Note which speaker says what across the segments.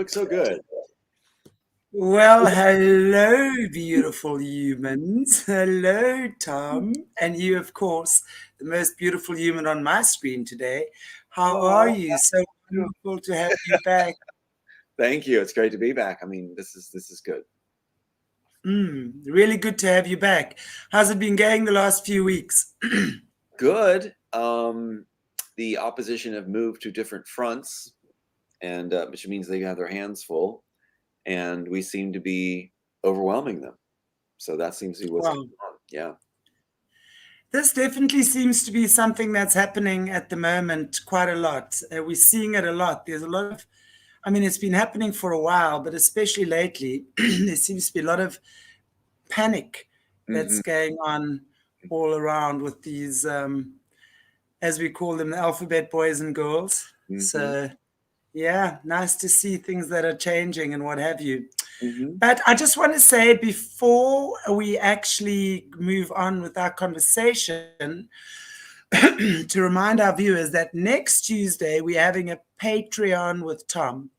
Speaker 1: look so good.
Speaker 2: Well, hello, beautiful humans. Hello, Tom. And you, of course, the most beautiful human on my screen today. How are you? So wonderful to have you back.
Speaker 1: Thank you. It's great to be back. I mean, this is good.
Speaker 2: Really good to have you back. How's it been going the last few weeks?
Speaker 1: Good. The opposition have moved to different fronts, and which means they have their hands full, and we seem to be overwhelming them. So that seems to be what's going on. Yeah.
Speaker 2: This definitely seems to be something that's happening at the moment quite a lot. We're seeing it a lot. There's a lot of, I mean, it's been happening for a while, but especially lately, there seems to be a lot of panic that's going on all around with these, as we call them, the alphabet boys and girls. So, yeah, nice to see things that are changing and what have you. But I just want to say, before we actually move on with our conversation, to remind our viewers that next Tuesday we're having a Patreon with Tom.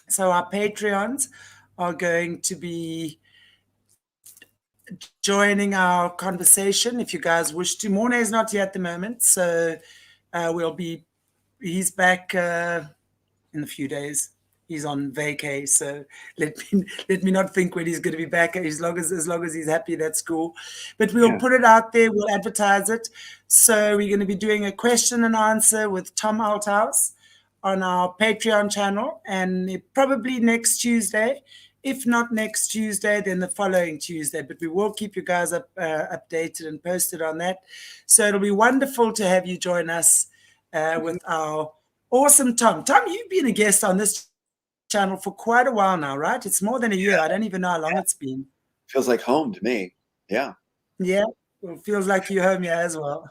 Speaker 2: So our Patreons are going to be joining our conversation if you guys wish to. Morné is not here at the moment, so he's back in a few days. He's on vacay, so let me not think when he's going to be back. As long as he's happy, that's cool. But we'll put it out there. We'll advertise it. So we're going to be doing a question and answer with Tom Althouse on our Patreon channel, and probably next Tuesday. If not next Tuesday, then the following Tuesday. But we will keep you guys updated and posted on that. So it'll be wonderful to have you join us with our awesome Tom. Tom, you've been a guest on this channel for quite a while now, right? It's more than a year. I don't even know how long it's been.
Speaker 1: Feels like home to me. Yeah.
Speaker 2: Yeah. Well, it feels like you're home here as well.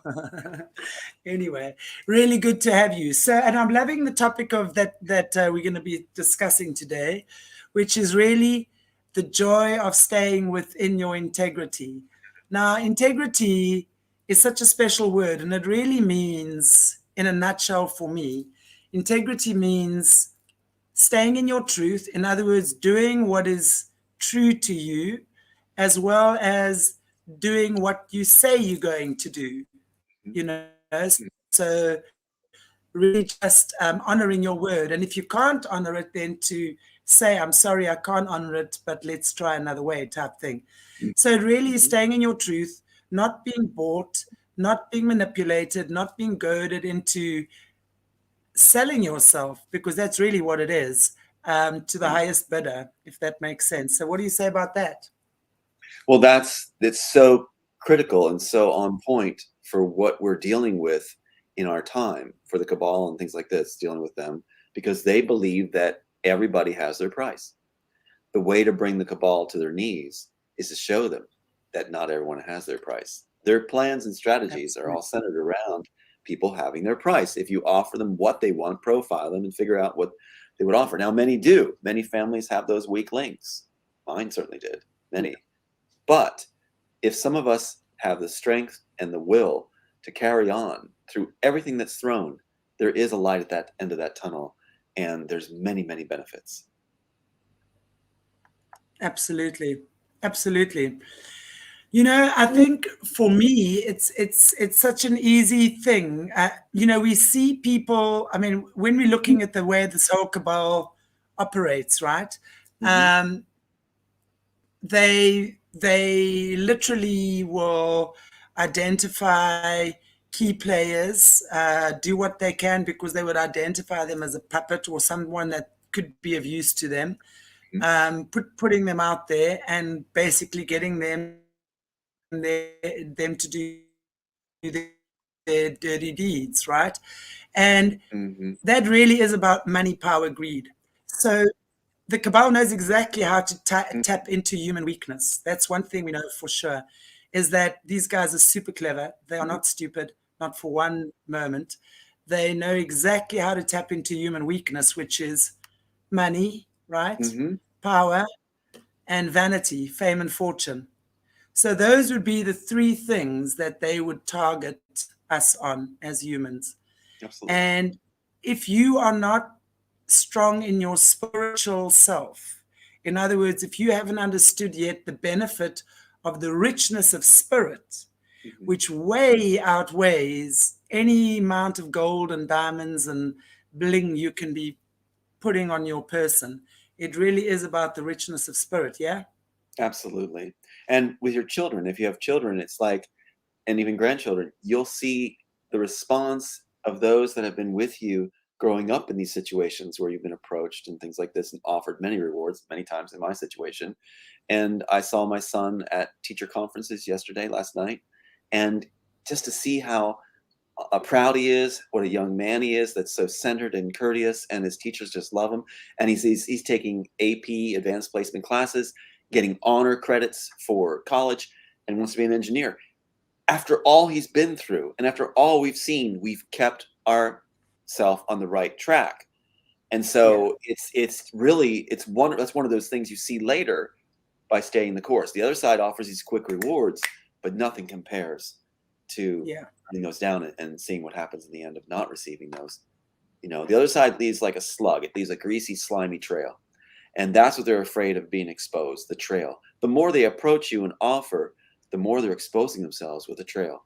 Speaker 2: Anyway, really good to have you. So, and I'm loving the topic of that we're going to be discussing today, which is really the joy of staying within your integrity. Now, integrity is such a special word, and it really means, in a nutshell for me, integrity means staying in your truth. In other words, doing what is true to you, as well as doing what you say you're going to do. So really just honoring your word. And if you can't honor it, then to say, I'm sorry, I can't honor it, but let's try another way type thing. So it really is staying in your truth, not being bought, not being manipulated, not being goaded into selling yourself, because that's really what it is, to the highest bidder, if that makes sense. So what do you say about that?
Speaker 1: Well, it's so critical and so on point for what we're dealing with in our time, for the cabal and things like this, dealing with them, because they believe that everybody has their price. The way to bring the cabal to their knees is to show them that not everyone has their price. Their plans and strategies are all centered around people having their price. If you offer them what they want, profile them, and figure out what they would offer. Now, many do. Many families have those weak links. Mine certainly did. Many. But if some of us have the strength and the will to carry on through everything that's thrown, there is a light at that end of that tunnel, and there's many, many benefits.
Speaker 2: Absolutely. Absolutely. I think for me, it's such an easy thing. We see people, I mean, when we're looking at the way this whole cabal operates, right? They literally will identify key players, do what they can because they would identify them as a puppet or someone that could be of use to them, putting them out there and basically getting them to do their dirty deeds, right? And that really is about money, power, greed. So the cabal knows exactly how to tap into human weakness. That's one thing we know for sure, is that these guys are super clever. They are not stupid, not for one moment. They know exactly how to tap into human weakness, which is money, right? Power and vanity, fame and fortune. So those would be the three things that they would target us on as humans.
Speaker 1: Absolutely.
Speaker 2: And if you are not strong in your spiritual self. In other words, if you haven't understood yet the benefit of the richness of spirit, which way outweighs any amount of gold and diamonds and bling you can be putting on your person. It really is about the richness of spirit, yeah?
Speaker 1: Absolutely. And with your children, if you have children, it's like, and even grandchildren, you'll see the response of those that have been with you growing up in these situations where you've been approached and things like this and offered many rewards many times in my situation. And I saw my son at teacher conferences last night, and just to see how proud he is, what a young man he is, that's so centered and courteous, and his teachers just love him. And he's taking AP, advanced placement classes, getting honor credits for college, and wants to be an engineer. After all he's been through, and after all we've seen, we've kept ourselves on the right track. And so it's really that's one of those things you see later by staying the course. The other side offers these quick rewards, but nothing compares to putting those down and seeing what happens in the end of not receiving those. You know, the other side leaves like a slug. It leaves a greasy, slimy trail. And that's what they're afraid of, being exposed, the trail. The more they approach you and offer, the more they're exposing themselves with a trail.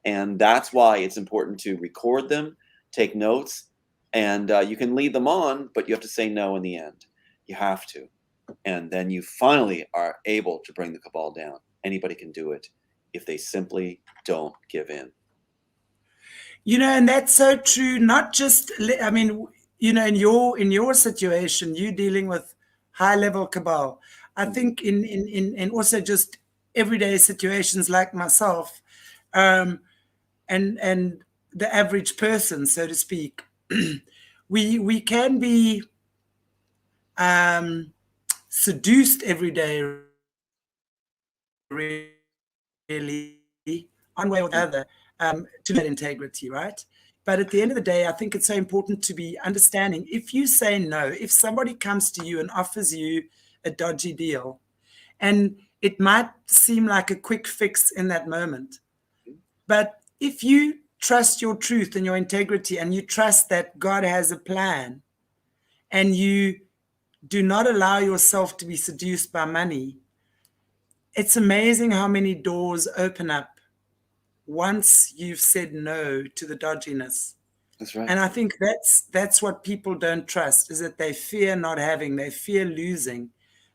Speaker 1: And that's why it's important to record them, take notes, and you can lead them on, but you have to say no in the end. You have to. And then you finally are able to bring the cabal down. Anybody can do it if they simply don't give in.
Speaker 2: You know, and that's so true. Not just, I mean, you know, in your situation, you dealing with high level cabal. I think in also just everyday situations like myself, and the average person, so to speak, we can be seduced every day, really, one way or the other, to that integrity, right? But at the end of the day, I think it's so important to be understanding. If you say no, if somebody comes to you and offers you a dodgy deal, and it might seem like a quick fix in that moment, but if you trust your truth and your integrity, and you trust that God has a plan, and you do not allow yourself to be seduced by money, it's amazing how many doors open up once you've said no to the dodginess.
Speaker 1: That's right.
Speaker 2: And I think that's what people don't trust, is that they fear not having, they fear losing.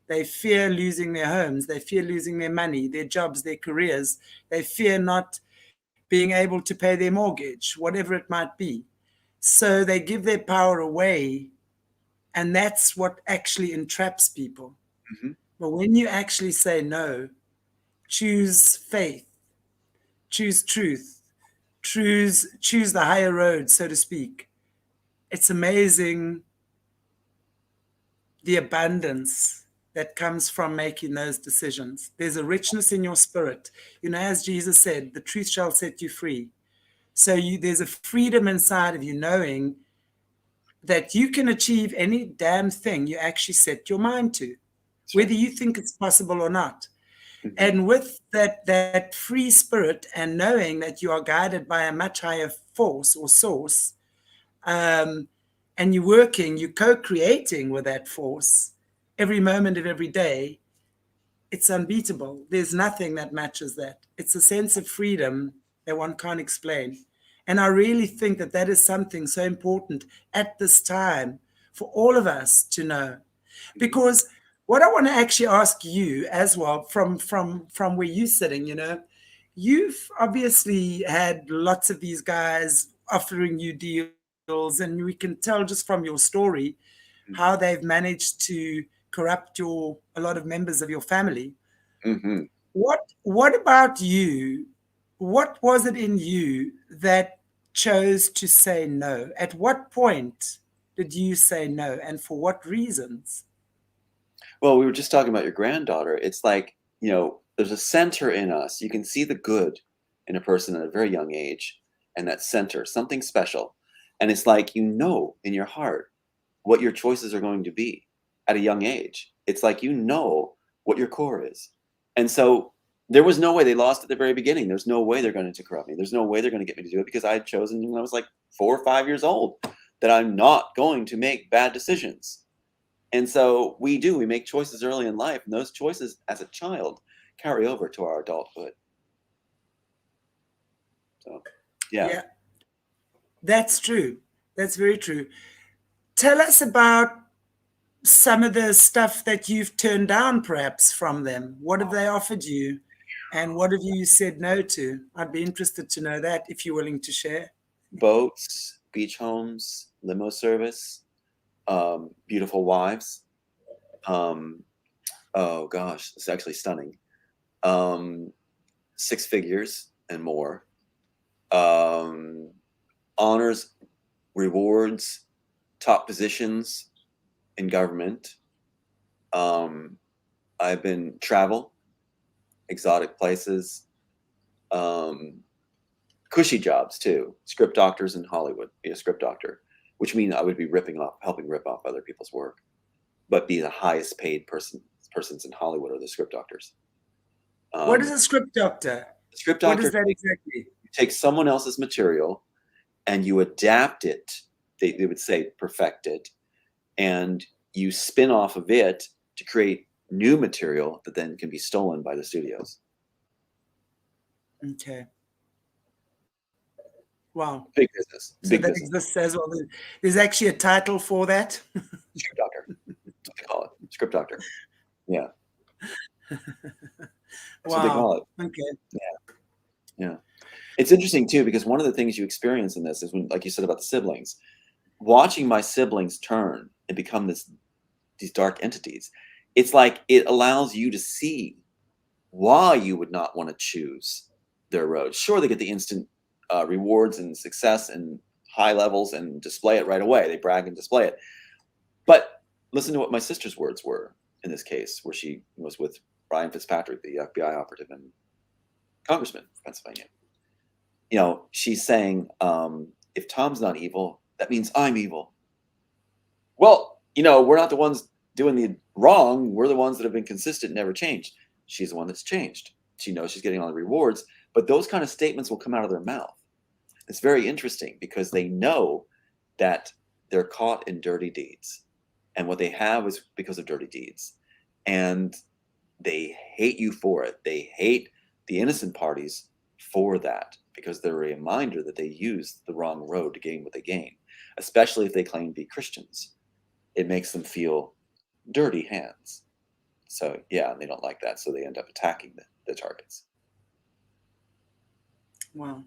Speaker 2: They fear losing their homes, they fear losing their money, their jobs, their careers. They fear not being able to pay their mortgage, whatever it might be. So they give their power away, and that's what actually entraps people. But when you actually say no, choose faith, choose truth, choose the higher road, so to speak, it's amazing the abundance that comes from making those decisions. There's a richness in your spirit. You know, as Jesus said, the truth shall set you free. So there's a freedom inside of you, knowing that you can achieve any damn thing you actually set your mind to, whether you think it's possible or not. And with that free spirit, and knowing that you are guided by a much higher force or source, and you're co-creating with that force every moment of every day, it's unbeatable. There's nothing that matches that. It's a sense of freedom that one can't explain. And I really think that is something so important at this time for all of us to know. Because what I want to actually ask you as well, from where you're sitting, you know, you've obviously had lots of these guys offering you deals, and we can tell just from your story how they've managed to corrupt a lot of members of your family. What about you? What was it in you that chose to say no? At what point did you say no, and for what reasons?
Speaker 1: Well, we were just talking about your granddaughter. It's like, you know, there's a center in us. You can see the good in a person at a very young age, and that center, something special. And it's like, you know, in your heart what your choices are going to be at a young age. It's like, you know what your core is. And so there was no way. They lost at the very beginning. There's no way they're going to corrupt me. There's no way they're going to get me to do it, because I had chosen when I was like 4 or 5 years old that I'm not going to make bad decisions. And so we make choices early in life, and those choices as a child carry over to our adulthood. So, yeah.
Speaker 2: That's true. That's very true. Tell us about some of the stuff that you've turned down, perhaps, from them. What have they offered you, and what have you said no to? I'd be interested to know that, if you're willing to share.
Speaker 1: Boats, beach homes, limo service, beautiful wives. Oh gosh, it's actually stunning. 6 figures and more. Honors, rewards, top positions in government. I've been travel, exotic places, cushy jobs too. Script doctors in Hollywood, be a script doctor, which means I would be helping rip off other people's work, but be the highest paid persons in Hollywood are the script doctors.
Speaker 2: What is a script doctor?
Speaker 1: Script doctor.
Speaker 2: What is that exactly?
Speaker 1: You take someone else's material and you adapt it. They would say perfect it, and you spin off of it to create new material that then can be stolen by the studios.
Speaker 2: Okay. Wow.
Speaker 1: Big business.
Speaker 2: So that exists as well. There's actually a title for that.
Speaker 1: Script doctor. That's what they call it. Script doctor. Yeah. That's what they call it.
Speaker 2: Okay.
Speaker 1: Yeah. It's interesting too, because one of the things you experience in this is when, like you said about the siblings, watching my siblings turn and become these dark entities. It's like it allows you to see why you would not want to choose their road. Sure, they get the instant rewards and success and high levels and display it right away. They brag and display it. But listen to what my sister's words were in this case, where she was with Brian Fitzpatrick, the FBI operative and congressman of Pennsylvania. You know, she's saying, if Tom's not evil, that means I'm evil. Well, you know, we're not the ones doing the wrong. We're the ones that have been consistent and never changed. She's the one that's changed. She knows she's getting all the rewards, but those kind of statements will come out of their mouth. It's very interesting because they know that they're caught in dirty deeds, and what they have is because of dirty deeds, and they hate you for it. They hate the innocent parties for that, because they're a reminder that they used the wrong road to gain what they gain, especially if they claim to be Christians. It makes them feel dirty hands. So yeah, they don't like that. So they end up attacking the targets.
Speaker 2: Wow.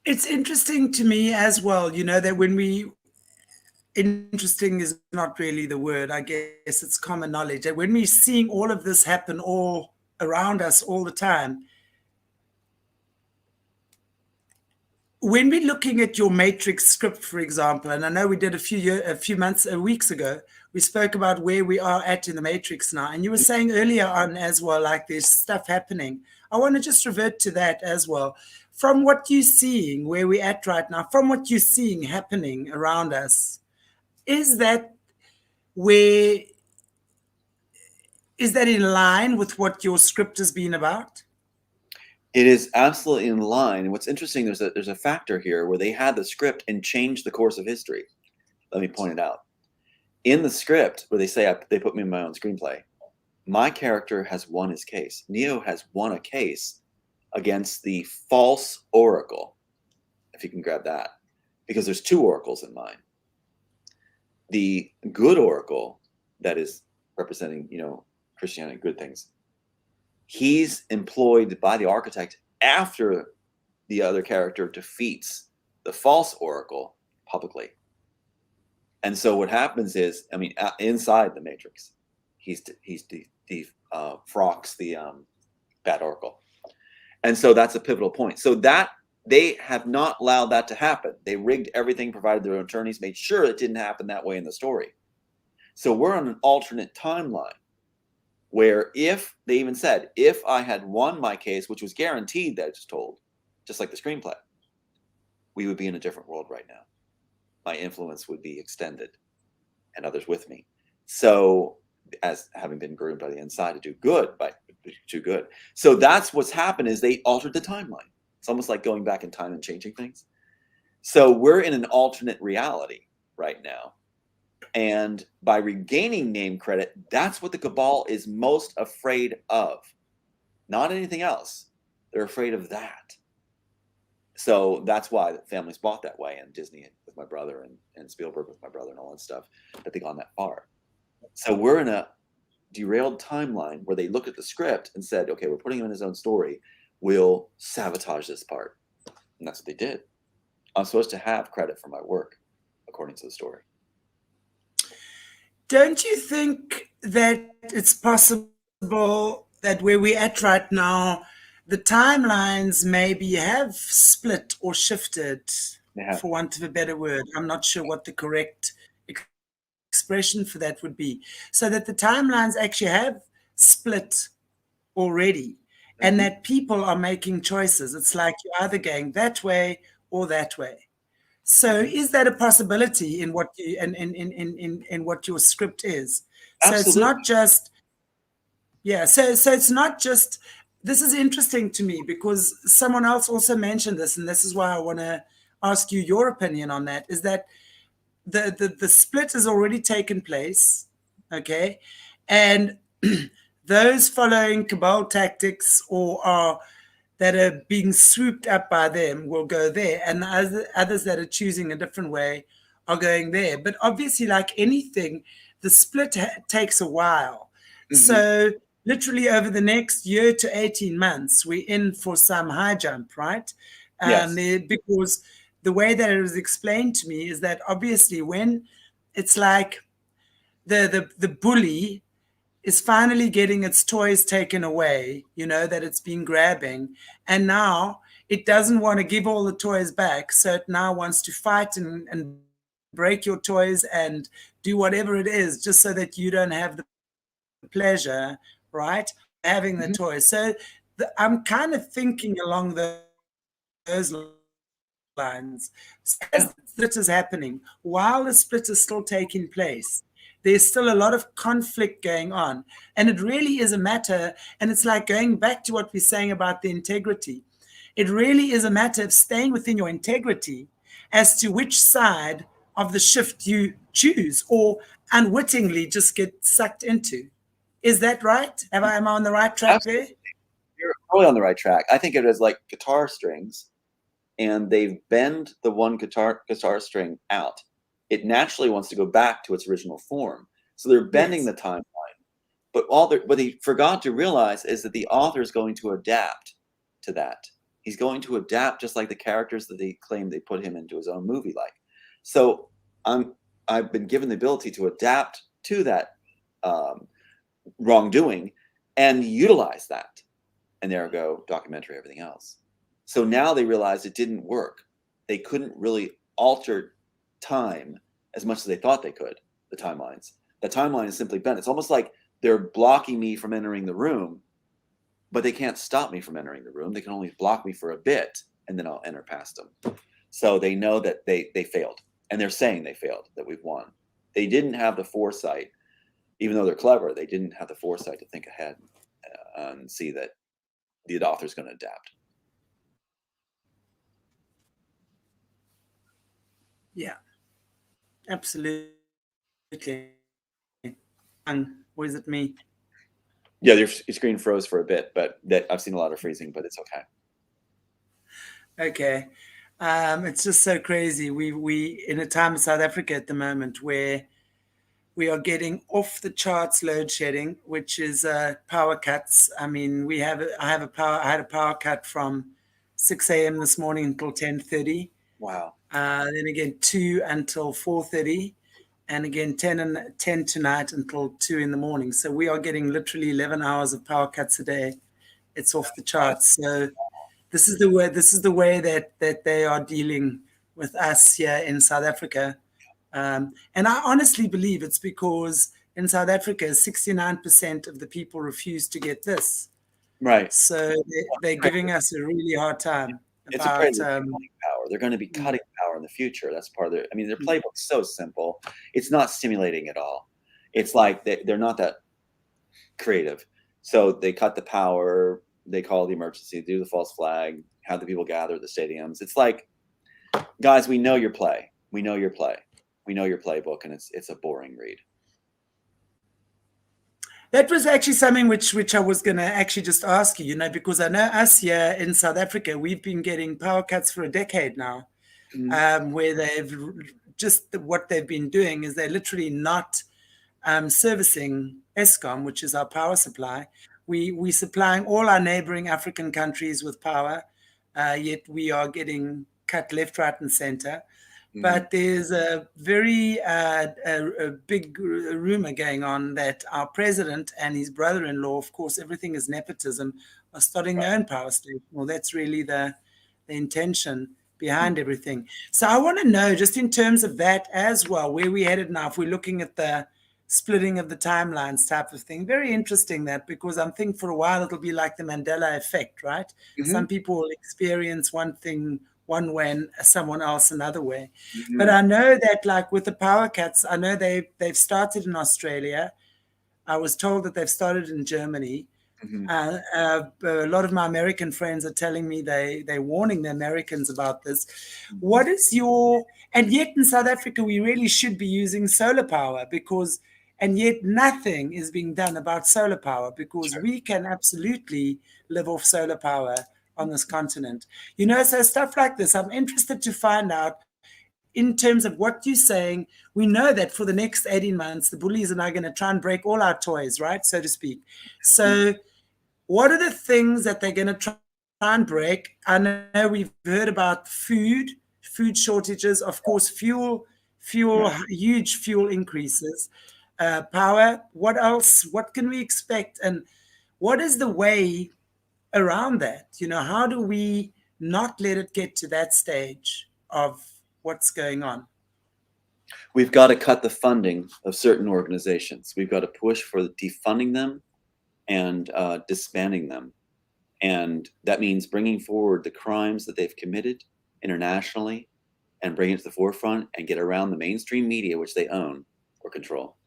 Speaker 2: It's interesting to me as well, you know, that interesting is not really the word, I guess it's common knowledge, that when we're seeing all of this happen all around us all the time, when we're looking at your matrix script, for example, and I know we did a few weeks ago, we spoke about where we are at in the matrix now, and you were saying earlier on as well, like there's stuff happening. I want to just revert to that as well. From what you're seeing, where we're at right now, from what you're seeing happening around us, is that in line with what your script has been about?
Speaker 1: It is absolutely in line. And what's interesting, there's a factor here where they had the script and changed the course of history. Let me point it out. In the script, where they say they put me in my own screenplay, my character has won his case. Neo has won a case against the false oracle, if you can grab that, because there's 2 oracles in mine. The good oracle that is representing, you know, Christianity, good things. He's employed by the architect after the other character defeats the false oracle publicly. And so what happens is, I mean, inside the matrix, he frocks the bad oracle. And so that's a pivotal point. So that they have not allowed that to happen. They rigged everything, provided their own attorneys, made sure it didn't happen that way in the story. So we're on an alternate timeline where if they even said, if I had won my case, which was guaranteed that it's told, just like the screenplay, we would be in a different world right now. My influence would be extended and others with me. So as having been groomed by the inside to do good, So that's what's happened, is they altered the timeline. It's almost like going back in time and changing things. So we're in an alternate reality right now. And by regaining name credit, that's what the cabal is most afraid of. Not anything else. They're afraid of that. So that's why the family's bought that way, and Disney with my brother and Spielberg with my brother and all that stuff, that they've gone that far. So we're in a derailed timeline where they looked at the script and said, okay, we're putting him in his own story. We'll sabotage this part. And that's what they did. I'm supposed to have credit for my work, according to the story.
Speaker 2: Don't you think that it's possible that where we're at right now, the timelines maybe have split or shifted, for want of a better word? I'm not sure what the correct expression for that would be. So that the timelines actually have split already, and that people are making choices. It's like you're either going that way or that way. So is that a possibility in what you in what your script is? So
Speaker 1: Absolutely.
Speaker 2: it's not just, yeah, so it's not just, this is interesting to me because someone else also mentioned this, and this is why I want to ask you your opinion on that, is that the split has already taken place, okay? And those following cabal tactics or that are being swooped up by them will go there, and others that are choosing a different way are going there. But obviously, like anything, the split takes a while. So literally over the next year to 18 months, we're in for some high jump, right?
Speaker 1: Yes.
Speaker 2: Because the way that it was explained to me is that obviously when it's like the bully is finally getting its toys taken away, that it's been grabbing. And now it doesn't want to give all the toys back. So it now wants to fight and break your toys and do whatever it is just so that you don't have the pleasure, right, having the toys. So I'm kind of thinking along those lines. As the split is happening, while the split is still taking place, there's still a lot of conflict going on. And it really is a matter, and it's like going back to what we're saying about the integrity. It really is a matter of staying within your integrity as to which side of the shift you choose or unwittingly just get sucked into. Is that right? Am I on the right track there?
Speaker 1: You're totally on the right track. I think it is like guitar strings, and they've bent the one guitar string out. It naturally wants to go back to its original form. So they're bending the timeline. But what they forgot to realize is that the author is going to adapt to that. He's going to adapt just like the characters that they claim they put him into his own movie like. So I've been given the ability to adapt to that wrongdoing and utilize that. And there go documentary, everything else. So now they realized it didn't work. They couldn't really alter time as much as they thought they could, the timelines. The timeline is simply bent. It's almost like they're blocking me from entering the room, but they can't stop me from entering the room. They can only block me for a bit, and then I'll enter past them. So they know that they failed, and they're saying they failed, that we've won. They didn't have the foresight, even though they're clever, they didn't have the foresight to think ahead and see that the author's going to adapt.
Speaker 2: Yeah, absolutely. Or is it me?
Speaker 1: Yeah, your screen froze for a bit, but I've seen a lot of freezing, but it's okay.
Speaker 2: Okay. It's just so crazy. We in a time in South Africa at the moment where we are getting off the charts load shedding, which is power cuts. I mean, I had a power cut from 6 a.m. this morning until 10:30.
Speaker 1: Wow.
Speaker 2: Then again 2 until 4:30, and again 10 tonight until 2 in the morning. So we are getting literally 11 hours of power cuts a day. It's off the charts. So this is the way that they are dealing with us here in South Africa. And I honestly believe it's because in South Africa, 69% of the people refuse to get this.
Speaker 1: Right.
Speaker 2: So they're giving us a really hard time.
Speaker 1: It's a cutting power. They're going to be cutting power in the future. That's part of their. I mean, their playbook's so simple. It's not stimulating at all. It's like they're not that creative. So they cut the power. They call the emergency, do the false flag, have the people gather at the stadiums. It's like Guys, we know your play. We know your play. We know your playbook, and it's a boring read.
Speaker 2: That was actually something which I was going to actually just ask you, because I know us here in South Africa, we've been getting power cuts for a decade now, where what they've been doing is they're literally not servicing Eskom, which is our power supply. We supplying all our neighboring African countries with power, yet we are getting cut left, right, and center. But there's a very a big rumor going on that our president and his brother-in-law, of course, everything is nepotism, are starting their own power station. Well, that's really the intention behind everything. So I want to know, just in terms of that as well, where we're headed now, if we're looking at the splitting of the timelines type of thing. Very interesting that, because I'm thinking for a while it'll be like the Mandela effect, right? Some people will experience one thing one way and someone else another way. But I know that, like with the power cuts, I know they've started in Australia. I was told that they've started in Germany. A lot of my American friends are telling me they're warning the Americans about this. What is and yet in South Africa, we really should be using solar power, and yet nothing is being done about solar power, because we can absolutely live off solar power on this continent. So stuff like this, I'm interested to find out in terms of what you're saying. We know that for the next 18 months, the bullies and I are going to try and break all our toys, right, so to speak. So what are the things that they're going to try and break? I know we've heard about food shortages, of course, fuel, huge fuel increases, power. What else? What can we expect? And what is the way around that? How do we not let it get to that stage of what's going on?
Speaker 1: We've got to cut the funding of certain organizations. We've got to push for defunding them and disbanding them. And that means bringing forward the crimes that they've committed internationally and bring it to the forefront and get around the mainstream media, which they own or control,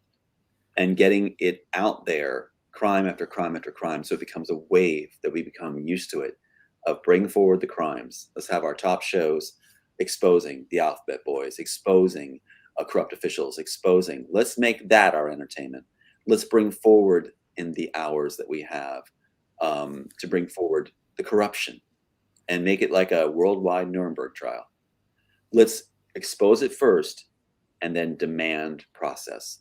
Speaker 1: and getting it out there, crime after crime after crime, so it becomes a wave that we become used to it, of bring forward the crimes. Let's have our top shows exposing the Alphabet Boys, exposing corrupt officials, exposing. Let's make that our entertainment. Let's bring forward in the hours that we have to bring forward the corruption and make it like a worldwide Nuremberg trial. Let's expose it first and then demand process.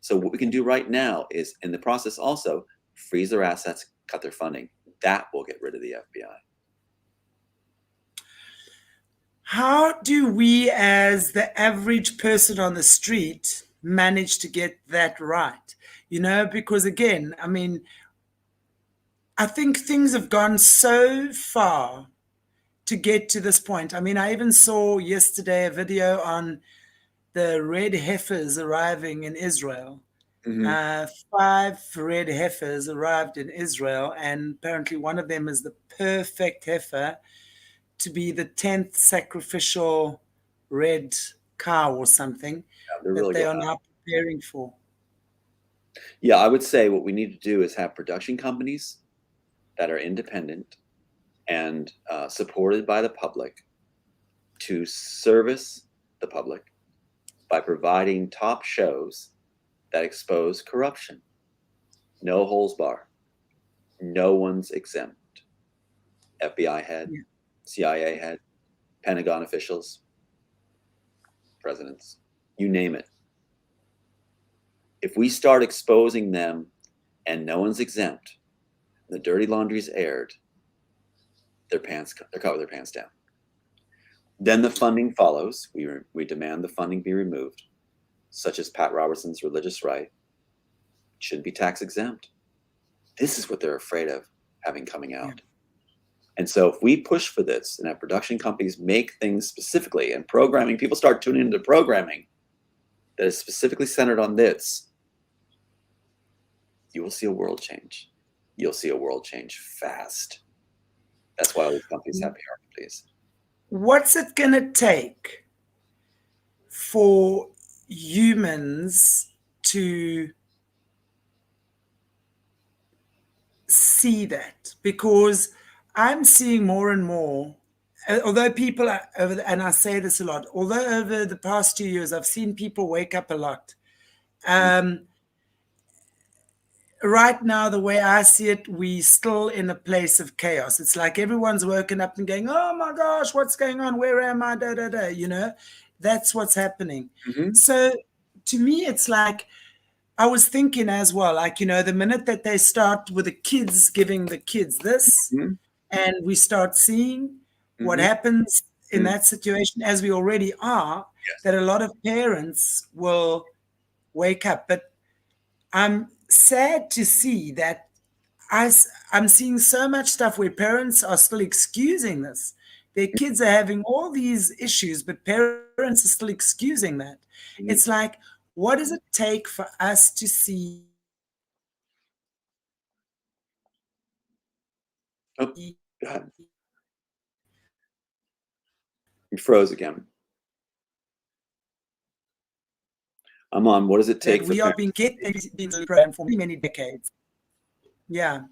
Speaker 1: So what we can do right now is, in the process, also freeze their assets, cut their funding. That will get rid of the FBI.
Speaker 2: How do we, as the average person on the street, manage to get that right? Because again, I think things have gone so far to get to this point. I even saw yesterday a video on the red heifers arriving in Israel. 5 red heifers arrived in Israel, and apparently one of them is the perfect heifer to be the 10th sacrificial red cow or something that they are now preparing for.
Speaker 1: Yeah, I would say what we need to do is have production companies that are independent and supported by the public to service the public by providing top shows that expose corruption. No holds bar. No one's exempt. FBI head, CIA head, Pentagon officials, presidents, you name it. If we start exposing them and no one's exempt, the dirty laundry's aired, they're caught with their pants down. Then the funding follows. We demand the funding be removed, such as Pat Robertson's religious right. Shouldn't be tax exempt. This is what they're afraid of having coming out. Yeah. And so if we push for this and have production companies make things specifically, and programming, people start tuning into programming that is specifically centered on this, you will see a world change. You'll see a world change fast. That's why all these companies have PR, please.
Speaker 2: What's it going to take for humans to see that? Because I'm seeing more and more although people are over, and I say this a lot, although over the past 2 years, I've seen people wake up a lot. Right now, the way I see it, we still in a place of chaos. It's like everyone's woken up and going, "Oh my gosh, what's going on? Where am I?" Da da da. You know, that's what's happening.
Speaker 1: Mm-hmm.
Speaker 2: So, to me, it's like I was thinking as well. Like, you know, the minute that they start with the kids giving the kids this,
Speaker 1: Mm-hmm.
Speaker 2: and we start seeing what
Speaker 1: Mm-hmm.
Speaker 2: happens in
Speaker 1: Mm-hmm.
Speaker 2: that situation, as we already are,
Speaker 1: Yes.
Speaker 2: that a lot of parents will wake up. But I'm sad to see that I'm seeing so much stuff where parents are still excusing this. Their kids are having all these issues, but parents are still excusing that.
Speaker 1: Mm-hmm.
Speaker 2: It's like, what does it take for us to see?
Speaker 1: Oh, go ahead. You froze again. I'm on. What does it take
Speaker 2: That
Speaker 1: for
Speaker 2: we are
Speaker 1: parents?
Speaker 2: being programmed for many decades? Yeah.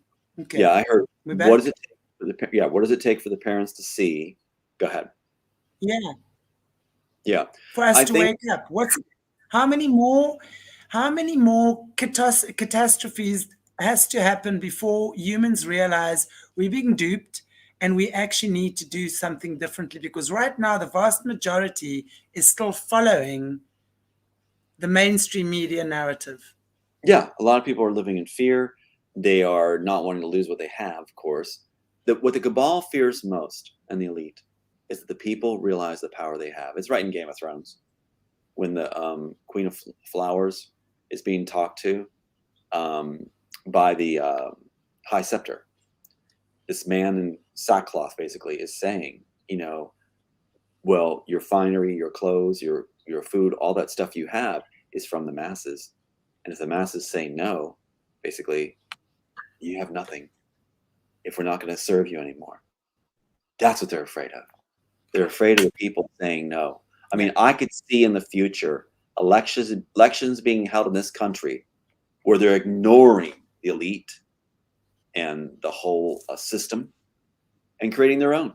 Speaker 2: Okay.
Speaker 1: Yeah, I heard.
Speaker 2: We're
Speaker 1: What
Speaker 2: back.
Speaker 1: does it take for the yeah? What does it take for the parents to see? Go ahead.
Speaker 2: Yeah.
Speaker 1: Yeah,
Speaker 2: For us
Speaker 1: I
Speaker 2: to
Speaker 1: think.
Speaker 2: wake up. How many more catastrophes has to happen before humans realize we're being duped and we actually need to do something differently? Because right now the vast majority is still following the mainstream media narrative.
Speaker 1: Yeah, a lot of people are living in fear. They are not wanting to lose what they have, of course. What the cabal fears most, and the elite, is that the people realize the power they have. It's right in Game of Thrones when the Queen of Flowers is being talked to um, by the High Scepter. This man in sackcloth basically is saying, you know, well, your finery, your clothes, your food, all that stuff you have is from the masses. And if the masses say no, basically, you have nothing if we're not going to serve you anymore. That's what they're afraid of. They're afraid of the people saying no. I
Speaker 2: Yeah.
Speaker 1: mean, I could see in the future elections being held in this country where they're ignoring the elite and the whole system and creating their own,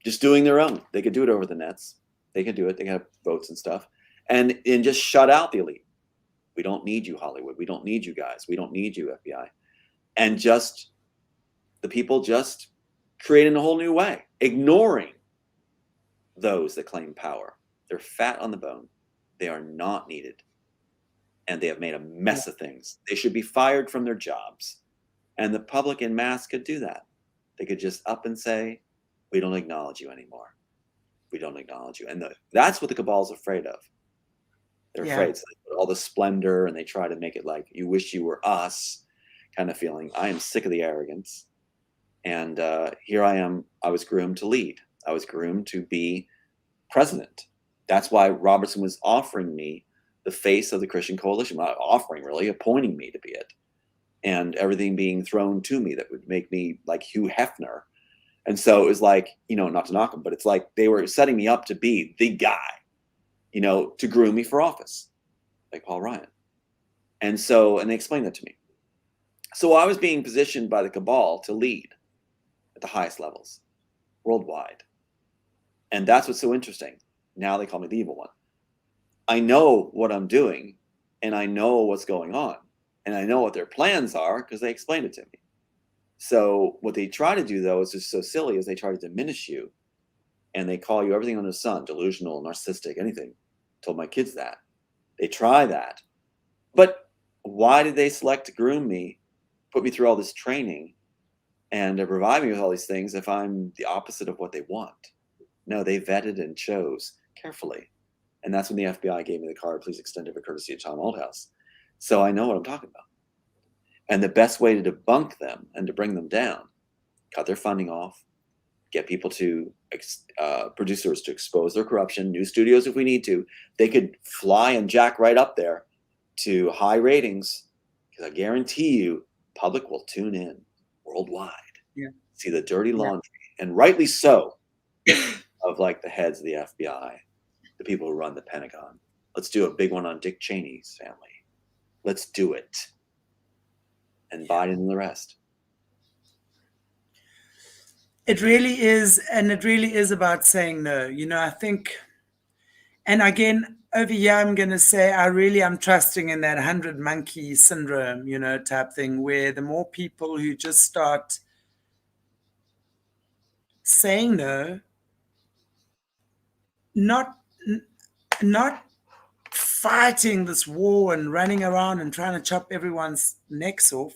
Speaker 1: just doing their own. They could do it over the nets. They could do it. They could have votes and stuff, and just shut out the elite. We don't need you, Hollywood. We don't need you guys. We don't need you, FBI. And just the people just creating a whole new way, ignoring those that claim power. They're fat on the bone. They are not needed. And they have made a mess of things. They should be fired from their jobs. And the public in mass could do that. They could just up and say, we don't acknowledge you anymore. We don't acknowledge you. And that's what the cabal's afraid of. They're afraid. So they put all the splendor and they try to make it like, you wish you were us kind of feeling. I am sick of the arrogance. And here I am. I was groomed to lead. I was groomed to be president. That's why Robertson was offering me the face of the Christian coalition. Not offering, really, appointing me to be it. And everything being thrown to me that would make me like Hugh Hefner. And so it was like, you know, not to knock them, but it's like they were setting me up to be the guy, you know, to groom me for office, like Paul Ryan. And they explained that to me. So I was being positioned by the cabal to lead at the highest levels worldwide. And that's what's so interesting. Now they call me the evil one. I know what I'm doing and I know what's going on and I know what their plans are because they explained it to me. So what they try to do, though, is just so silly, is they try to diminish you and they call you everything under the sun, delusional, narcissistic, anything. I told my kids that. They try that. But why did they select to groom me, put me through all this training, and provide me with all these things if I'm the opposite of what they want? No, they vetted and chose carefully. And that's when the FBI gave me the card, please extend it courtesy of Tom Althouse. So I know what I'm talking about. And the best way to debunk them and to bring them down, cut their funding off, get people to, producers to expose their corruption, new studios if we need to. They could fly and jack right up there to high ratings because I guarantee you, public will tune in worldwide.
Speaker 2: Yeah.
Speaker 1: See the dirty laundry, and rightly so, of like the heads of the FBI, the people who run the Pentagon. Let's do a big one on Dick Cheney's family. Let's do it. And Biden and the rest.
Speaker 2: It really is, and it really is about saying no. You know, I think, and again, over here, I'm going to say I'm trusting in that 100 monkey syndrome, you know, type thing, where the more people who just start saying no, not not fighting this war and running around and trying to chop everyone's necks off,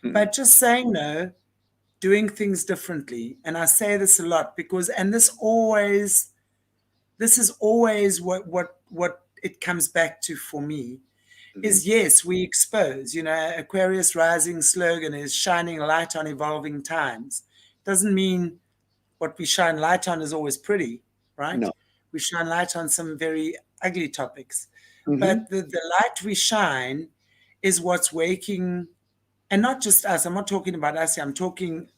Speaker 2: but just saying no, doing things differently. And I say this a lot because, and this is always what it comes back to for me, is yes, we expose, you know, Aquarius rising slogan is shining light on evolving times. Doesn't mean what we shine light on is always pretty, right?
Speaker 1: No.
Speaker 2: We shine light on some very ugly topics. But the light we shine is what's waking, and not just us. I'm not talking about us here. I'm talking,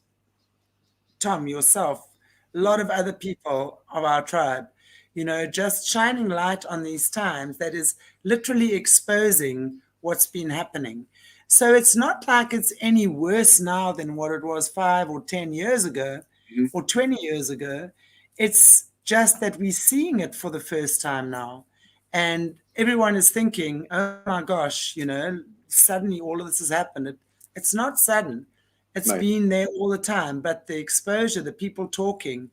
Speaker 2: Tom, yourself, a lot of other people of our tribe, you know, just shining light on these times that is literally exposing what's been happening. So it's not like it's any worse now than what it was 5 or 10 years ago or 20 years ago. It's just that we're seeing it for the first time now. And everyone is thinking, oh my gosh, you know, suddenly all of this has happened. It's not sudden. It's been there all the time. But the exposure, the people talking,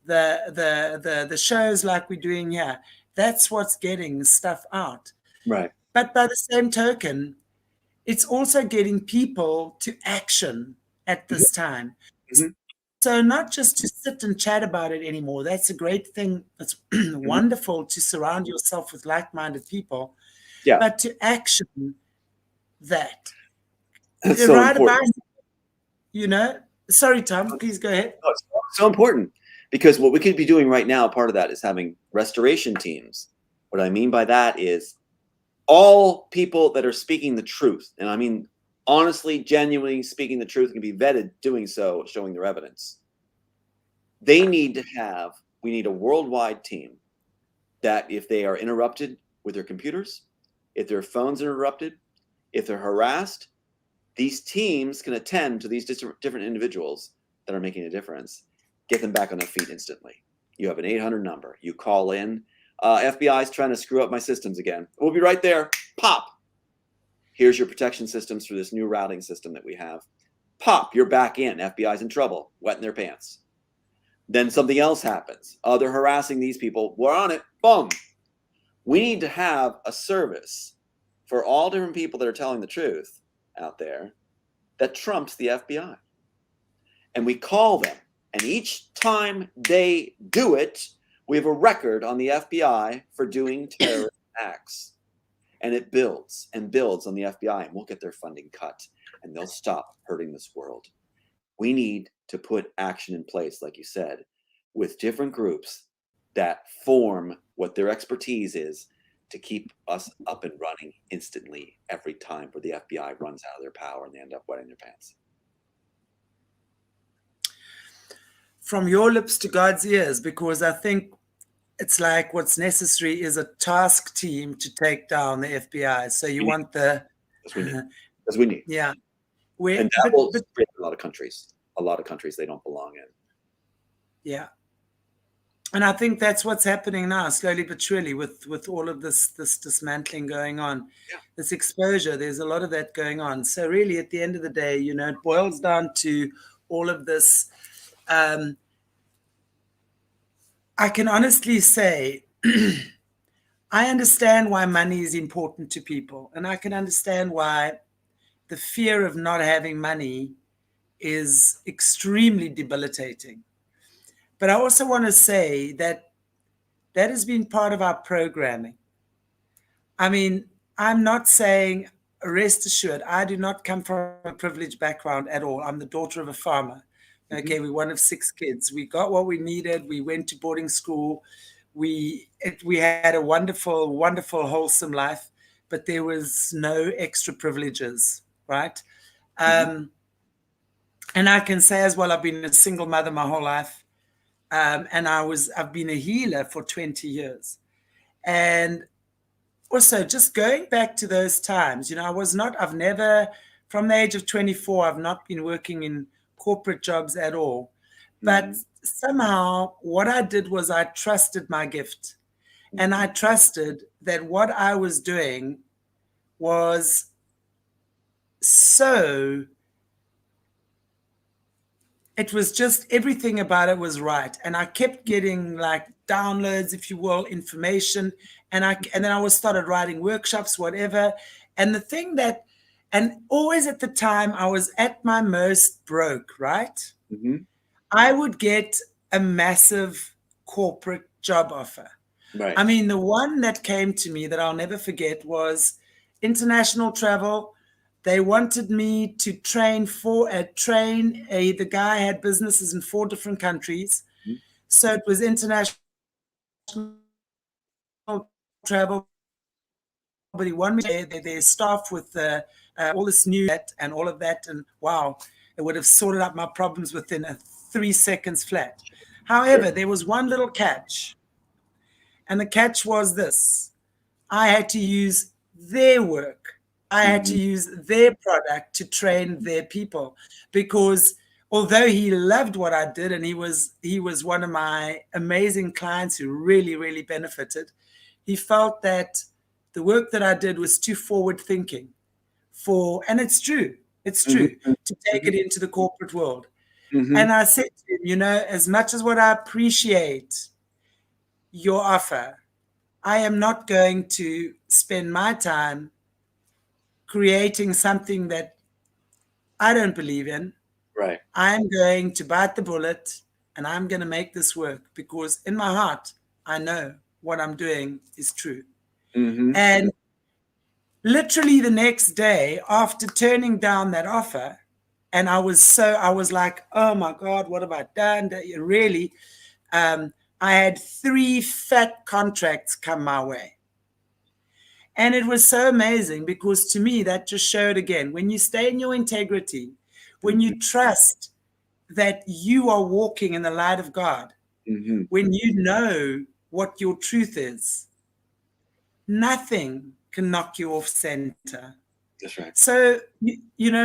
Speaker 2: the shows like we're doing here, that's what's getting stuff out.
Speaker 1: Right.
Speaker 2: But by the same token, it's also getting people to action at this time. So not just to sit and chat about it anymore. That's a great thing. It's wonderful to surround yourself with like-minded people.
Speaker 1: Yeah.
Speaker 2: But to action that.
Speaker 1: That's so
Speaker 2: ride
Speaker 1: important.
Speaker 2: a bicycle, you know? Sorry, Tom, please go ahead.
Speaker 1: No, it's so important because what we could be doing right now, part of that is having restoration teams. What I mean by that is all people that are speaking the truth, and I mean honestly, genuinely speaking the truth, can be vetted doing so, showing their evidence. We need a worldwide team that if they are interrupted with their computers, if their phones are interrupted, if they're harassed, these teams can attend to these different individuals that are making a difference, get them back on their feet instantly. You have an 800 number. You call in. FBI is trying to screw up my systems again. We'll be right there. Pop. Here's your protection systems through this new routing system that we have. Pop, you're back in. FBI's in trouble, wetting their pants. Then something else happens. They're harassing these people. We're on it. Boom. We need to have a service for all different people that are telling the truth out there that trumps the FBI. And we call them. And each time they do it, we have a record on the FBI for doing terrorist acts. And it builds and builds on the FBI, and we'll get their funding cut, and they'll stop hurting this world. We need to put action in place, like you said, with different groups that form what their expertise is to keep us up and running instantly every time where the FBI runs out of their power and they end up wetting their pants.
Speaker 2: From your lips to God's ears, because I think it's like what's necessary is a task team to take down the FBI. So you want the...
Speaker 1: As we need.
Speaker 2: Yeah.
Speaker 1: And that will spread a lot of countries. A lot of countries they don't belong in.
Speaker 2: Yeah. And I think that's what's happening now, slowly but surely, with all of this dismantling going on. Yeah. This exposure, there's a lot of that going on. So really, at the end of the day, you know, it boils down to all of this. I can honestly say, I understand why money is important to people. And I can understand why the fear of not having money is extremely debilitating. But I also want to say that that has been part of our programming. I mean, I'm not saying, rest assured, I do not come from a privileged background at all. I'm the daughter of a farmer. Okay, we're one of 6 kids. We got what we needed. We went to boarding school. We had a wonderful, wonderful, wholesome life, but there was no extra privileges, right? And I can say as well, I've been a single mother my whole life. And I've been a healer for 20 years. And also just going back to those times, you know, I've never, from the age of 24, I've not been working in corporate jobs at all. But somehow what I did was I trusted my gift, and I trusted that what I was doing was so, it was just everything about it was right. And I kept getting like downloads, if you will, information. And then I was started writing workshops, whatever. And the thing that, and always at the time I was at my most broke, right? I would get a massive corporate job offer.
Speaker 1: Right.
Speaker 2: I mean, the one that came to me that I'll never forget was international travel. They wanted me to train the guy had businesses in 4 different countries. So it was international travel, but he wanted me their staff with all this new and all of that. And wow, it would have sorted out my problems within 3 seconds flat. However, there was one little catch. And the catch was this: I had to use their work. I had to use their product to train their people, because although he loved what I did, and he was one of my amazing clients who really, really benefited, he felt that the work that I did was too forward thinking and it's true, to take it into the corporate world. And I said to him, as much as what I appreciate your offer, I am not going to spend my time creating something that I don't believe in.
Speaker 1: Right.
Speaker 2: I'm going to bite the bullet and I'm going to make this work, because in my heart, I know what I'm doing is true. And literally the next day, after turning down that offer, and I was like, oh my God, what have I done? Really, I had 3 fat contracts come my way. And it was so amazing, because to me, that just showed again, when you stay in your integrity, when you trust that you are walking in the light of God, when you know what your truth is, nothing can knock you off center.
Speaker 1: That's right.
Speaker 2: So,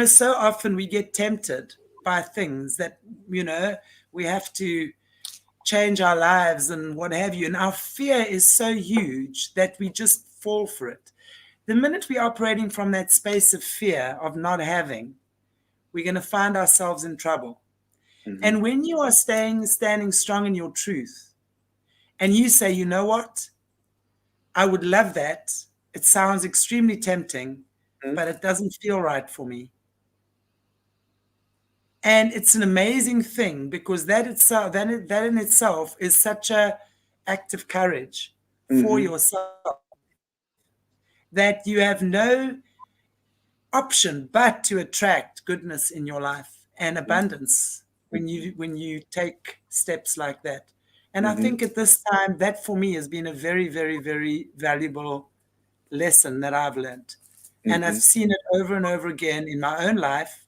Speaker 2: so often we get tempted by things that, we have to change our lives and what have you. And our fear is so huge that we just fall for it. The minute we're operating from that space of fear of not having, we're going to find ourselves in trouble. And when you are standing strong in your truth, and you say, you know what, I would love that. It sounds extremely tempting, but it doesn't feel right for me. And it's an amazing thing, because that in itself is such a act of courage for yourself, that you have no option but to attract goodness in your life and abundance when you take steps like that. And I think at this time, that for me has been a very, very, very valuable lesson that I've learned. And I've seen it over and over again in my own life,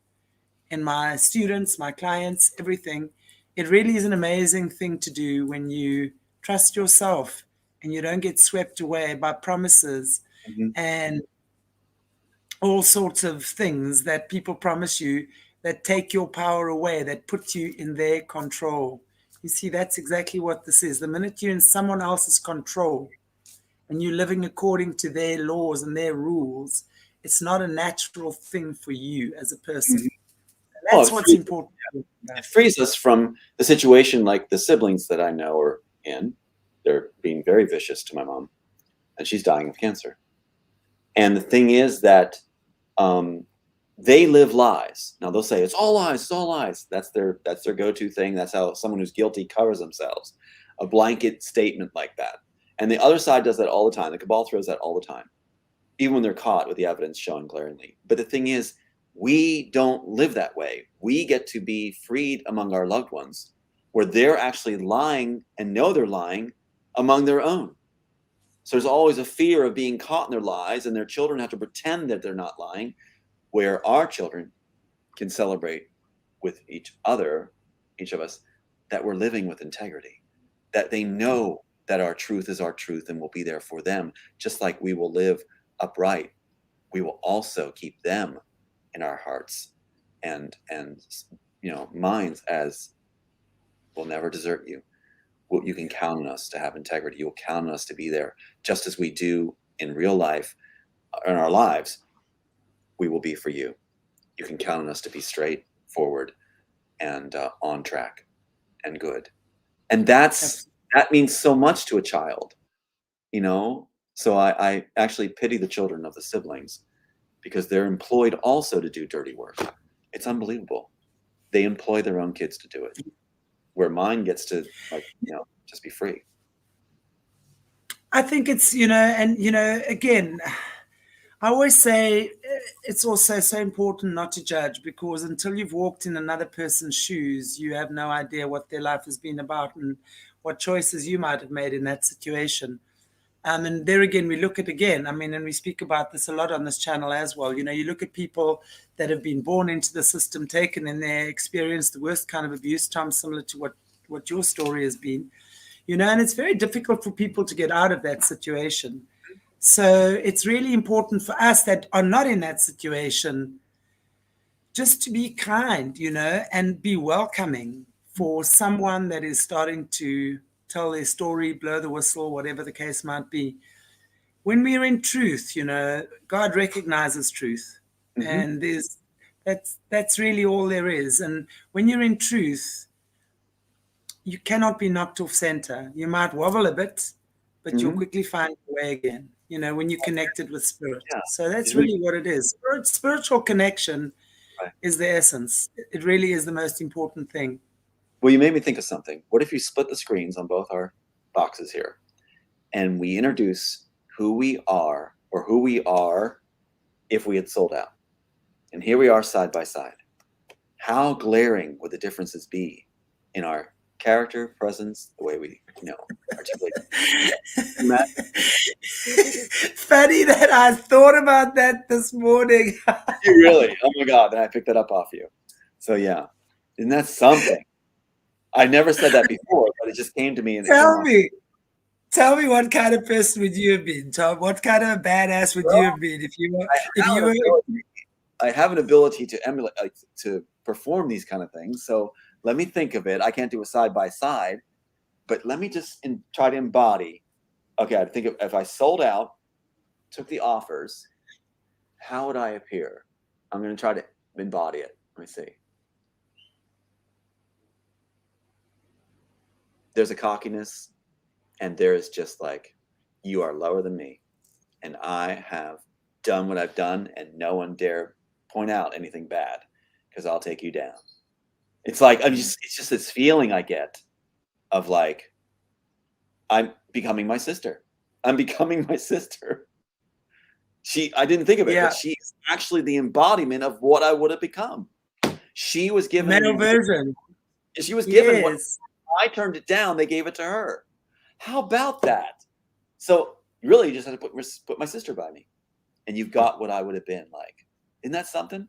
Speaker 2: in my students, my clients, everything. It really is an amazing thing to do when you trust yourself and you don't get swept away by promises and all sorts of things that people promise you that take your power away, that put you in their control. You see, that's exactly what this is. The minute you're in someone else's control and you're living according to their laws and their rules, it's not a natural thing for you as a person. That's what's important.
Speaker 1: It frees us from the situation like the siblings that I know are in. They're being very vicious to my mom, and she's dying of cancer. And the thing is that they live lies. Now they'll say it's all lies, it's all lies. That's their go-to thing. That's how someone who's guilty covers themselves. A blanket statement like that. And the other side does that all the time. The cabal throws that all the time, even when they're caught with the evidence showing glaringly. But the thing is, we don't live that way. We get to be freed among our loved ones, where they're actually lying and know they're lying among their own. So there's always a fear of being caught in their lies, and their children have to pretend that they're not lying, where our children can celebrate with each of us, that we're living with integrity, that they know that our truth is our truth and will be there for them. Just like we will live upright, we will also keep them in our hearts and minds as We'll never desert you. You can count on us to have integrity. You'll count on us to be there, just as we do in real life, in our lives. We will be for you. You can count on us to be straightforward and on track and good. And that means so much to a child, you know? So I actually pity the children of the siblings, because they're employed also to do dirty work. It's unbelievable. They employ their own kids to do it, where mine gets to, like, you know, just be free.
Speaker 2: I think it's, you know, and, you know, again, I always say it's also so important not to judge, because until you've walked in another person's shoes, you have no idea what their life has been about and what choices you might have made in that situation. And there again, we look at again, I mean, and we speak about this a lot on this channel as well. You know, you look at people that have been born into the system, taken in their experience, the worst kind of abuse, Tom, similar to what your story has been, you know, and it's very difficult for people to get out of that situation. So it's really important for us that are not in that situation just to be kind, you know, and be welcoming for someone that is starting to tell their story, blow the whistle, whatever the case might be. When we're in truth, you know, God recognizes truth. And that's really all there is. And when you're in truth, you cannot be knocked off center. You might wobble a bit, but you'll quickly find your way again, you know, when you're connected with spirit. Yeah. So that's really what it is. Spiritual connection is the essence. It really is the most important thing.
Speaker 1: Well, you made me think of something. What if you split the screens on both our boxes here, and we introduce who we are, or who we are if we had sold out? And here we are side by side. How glaring would the differences be in our character, presence, the way we, you know, articulate?
Speaker 2: Funny that I thought about that this morning.
Speaker 1: You really? Oh my God, then I picked that up off you. So yeah, isn't that something? I never said that before, but it just came to me. And
Speaker 2: tell me, what kind of person would you have been, Tom? What kind of badass would you have been if you were?
Speaker 1: I have an ability to emulate, like, to perform these kind of things. So let me think of it. I can't do a side by side, but let me just try to embody. Okay, I think if I sold out, took the offers, how would I appear? I'm going to try to embody it. Let me see. There's a cockiness, and there is just like, you are lower than me, and I have done what I've done, and no one dare point out anything bad, because I'll take you down. It's like, it's just this feeling I get of like, I'm becoming my sister. I'm becoming my sister. I didn't think of it, but she's actually the embodiment of what I would have become. She was given
Speaker 2: male version.
Speaker 1: She was given what I turned it down. They gave it to her. How about that? So really, you just had to put my sister by me, and you've got what I would have been like. Isn't that something?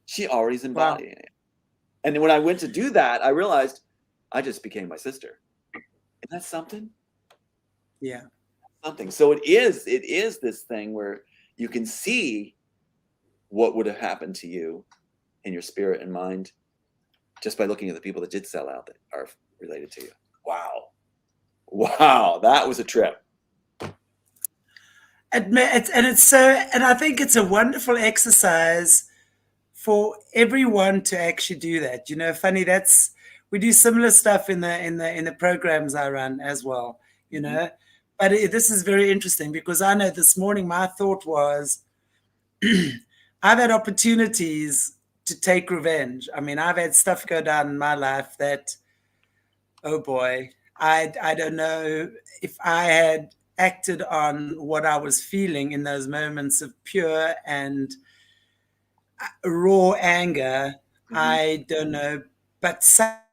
Speaker 1: She already's embodying it. And when I went to do that, I realized I just became my sister. Isn't that something?
Speaker 2: Yeah.
Speaker 1: Something. So it is this thing where you can see what would have happened to you in your spirit and mind just by looking at the people that did sell out that are related to you. Wow, that was a trip.
Speaker 2: And I think it's a wonderful exercise for everyone to actually do that. You know, funny, we do similar stuff in the programs I run as well, you know. But this is very interesting, because I know this morning my thought was, I've had opportunities to take revenge. I mean, I've had stuff go down in my life that, oh boy, I don't know if I had acted on what I was feeling in those moments of pure and raw anger. I don't know, but something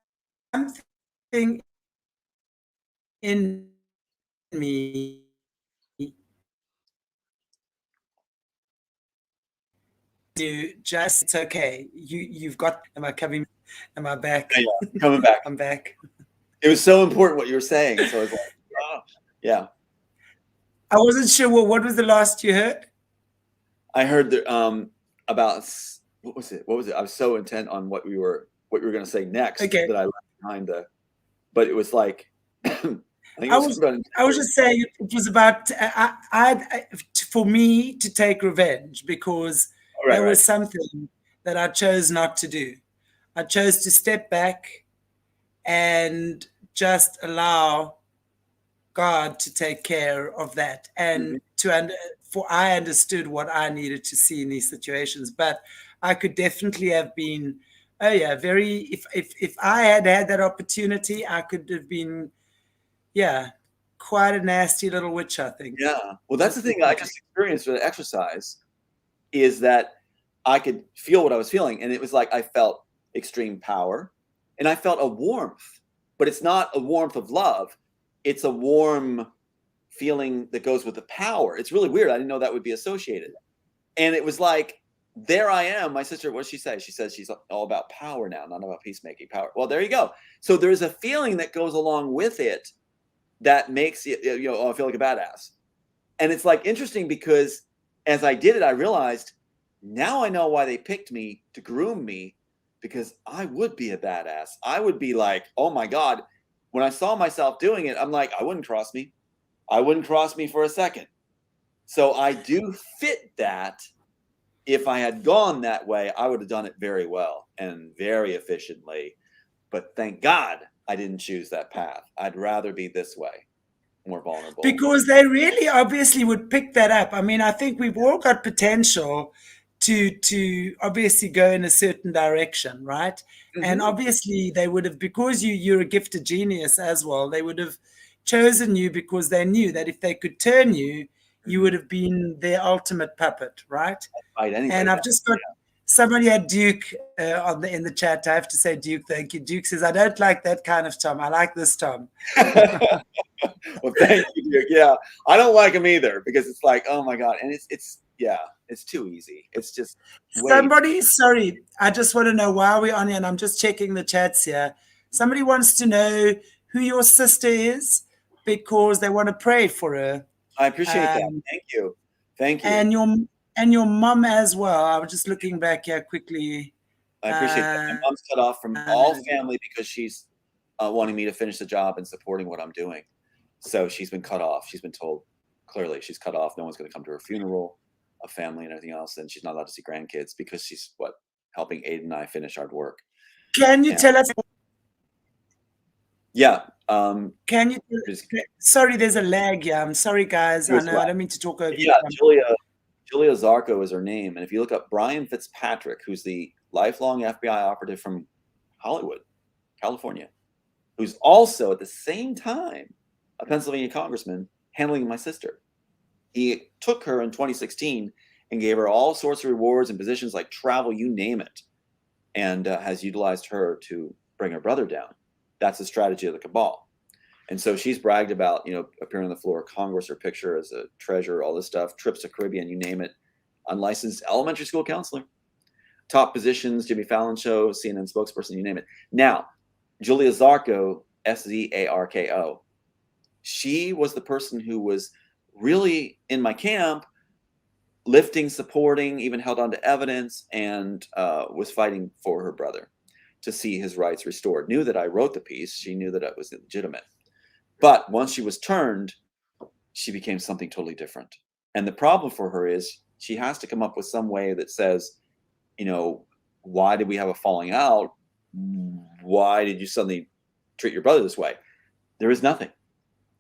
Speaker 2: in me it's okay. You've got. Am I coming? Am I back?
Speaker 1: Yeah, coming back.
Speaker 2: I'm back.
Speaker 1: It was so important what you were saying. So I was like, oh, yeah.
Speaker 2: I wasn't sure what was the last you heard.
Speaker 1: I heard about what was it? I was so intent on what we were going to say next that I left behind the, but it was like, I think it
Speaker 2: I
Speaker 1: was
Speaker 2: was just saying it was about for me to take revenge, because there was something that I chose not to do. I chose to step back and just allow God to take care of that, and for I understood what I needed to see in these situations. But I could definitely have been, oh yeah, very. If I had had that opportunity, I could have been, yeah, quite a nasty little witch, I think.
Speaker 1: Yeah. Well, that's the thing I just experienced with the exercise, is that I could feel what I was feeling. And it was like I felt extreme power, and I felt a warmth, but it's not a warmth of love. It's a warm feeling that goes with the power. It's really weird. I didn't know that would be associated. And it was like, there I am. My sister, what did she say? She says she's all about power now, not about peacemaking. Power. Well, there you go. So there's a feeling that goes along with it that makes it, oh, I feel like a badass. And it's like interesting, because as I did it, I realized, now I know why they picked me to groom me, because I would be a badass. I would be like, oh my God. When I saw myself doing it, I'm like, I wouldn't cross me. I wouldn't cross me for a second. So I do fit that. If I had gone that way, I would have done it very well and very efficiently. But thank God I didn't choose that path. I'd rather be this way, more vulnerable.
Speaker 2: Because they really obviously would pick that up. I mean, I think we've all got potential to obviously go in a certain direction, right? And obviously they would have, because you're a gifted genius as well, they would have chosen you because they knew that if they could turn you, you would have been their ultimate puppet, right? And I've just got somebody at Duke in the chat. I have to say, Duke, thank you. Duke says, I don't like that kind of Tom. I like this Tom.
Speaker 1: Well, thank you, Duke. Yeah, I don't like him either, because it's like, oh my God. And it's too easy. It's just
Speaker 2: sorry, I just want to know, why are we on here? And I'm just checking the chats here. Somebody wants to know who your sister is, because they want to pray for her.
Speaker 1: I appreciate that. Thank you. Thank you.
Speaker 2: And your mom as well. I was just looking back here quickly.
Speaker 1: I appreciate that. My mom's cut off from all family because she's wanting me to finish the job and supporting what I'm doing. So she's been cut off. She's been told clearly she's cut off. No one's going to come to her funeral, a family and everything else. And she's not allowed to see grandkids, because she's helping Aiden and I finish our work.
Speaker 2: Can you tell us?
Speaker 1: Yeah.
Speaker 2: Can you? Sorry, there's a lag here. I'm sorry, guys. I know I don't mean to talk over you.
Speaker 1: Yeah, Julia Zarco is her name. And if you look up Brian Fitzpatrick, who's the lifelong FBI operative from Hollywood, California, who's also at the same time a Pennsylvania congressman handling my sister. He took her in 2016 and gave her all sorts of rewards and positions like travel, you name it, and has utilized her to bring her brother down. That's the strategy of the cabal. And so she's bragged about, appearing on the floor of Congress, her picture as a treasurer, all this stuff, trips to Caribbean, you name it, unlicensed elementary school counselor, top positions, Jimmy Fallon show, CNN spokesperson, you name it. Now, Julia Zarco, Zarko, she was the person who was really in my camp, lifting, supporting, even held on to evidence, and was fighting for her brother to see his rights restored. Knew that I wrote the piece. She knew that it was legitimate. But once she was turned, she became something totally different. And the problem for her is she has to come up with some way that says, why did we have a falling out? Why did you suddenly treat your brother this way? There is nothing.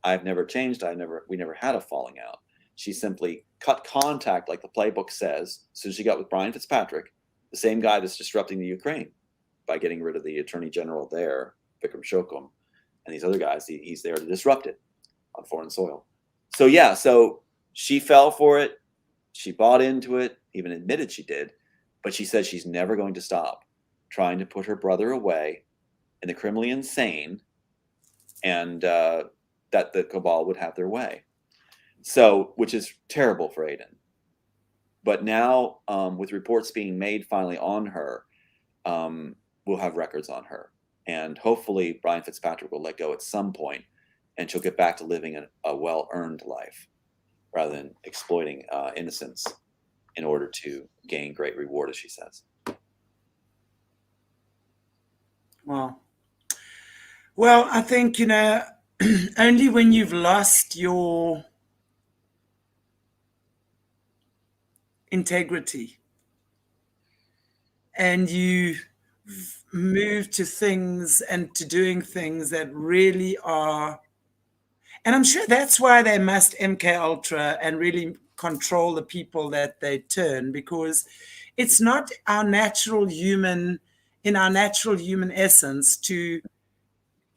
Speaker 1: I've never changed. We never had a falling out. She simply cut contact, like the playbook says, as soon as she got with Brian Fitzpatrick, the same guy that's disrupting the Ukraine, by getting rid of the attorney general there, Vikram Shokum, and these other guys. He's there to disrupt it on foreign soil. So she fell for it. She bought into it, even admitted she did. But she said she's never going to stop trying to put her brother away in the criminally insane, and that the cabal would have their way. So, which is terrible for Aiden. But now, with reports being made finally on her, we'll have records on her. And hopefully Brian Fitzpatrick will let go at some point, and she'll get back to living a well-earned life rather than exploiting innocence in order to gain great reward, as she says.
Speaker 2: Well, Well, I think, only when you've lost your integrity and you move to things and to doing things that really are, and I'm sure that's why they must MK Ultra and really control the people that they turn, because it's not our natural human, in our natural human essence, to